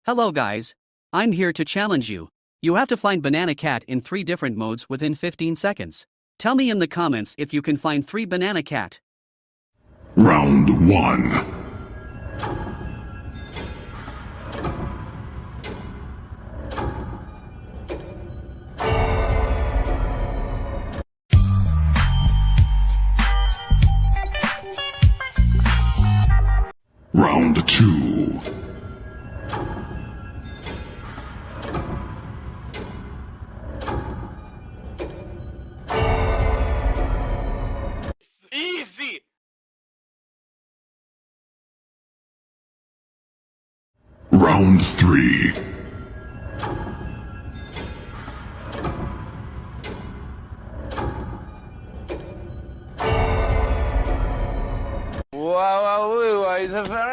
Hello guys. I'm here to challenge you. You have to find Banana Cat in 3 different modes within 15 seconds. Tell me in the comments if you can find 3 Banana Cat. Round 1. Round 2. Easy! Round 3. Wow, it's a very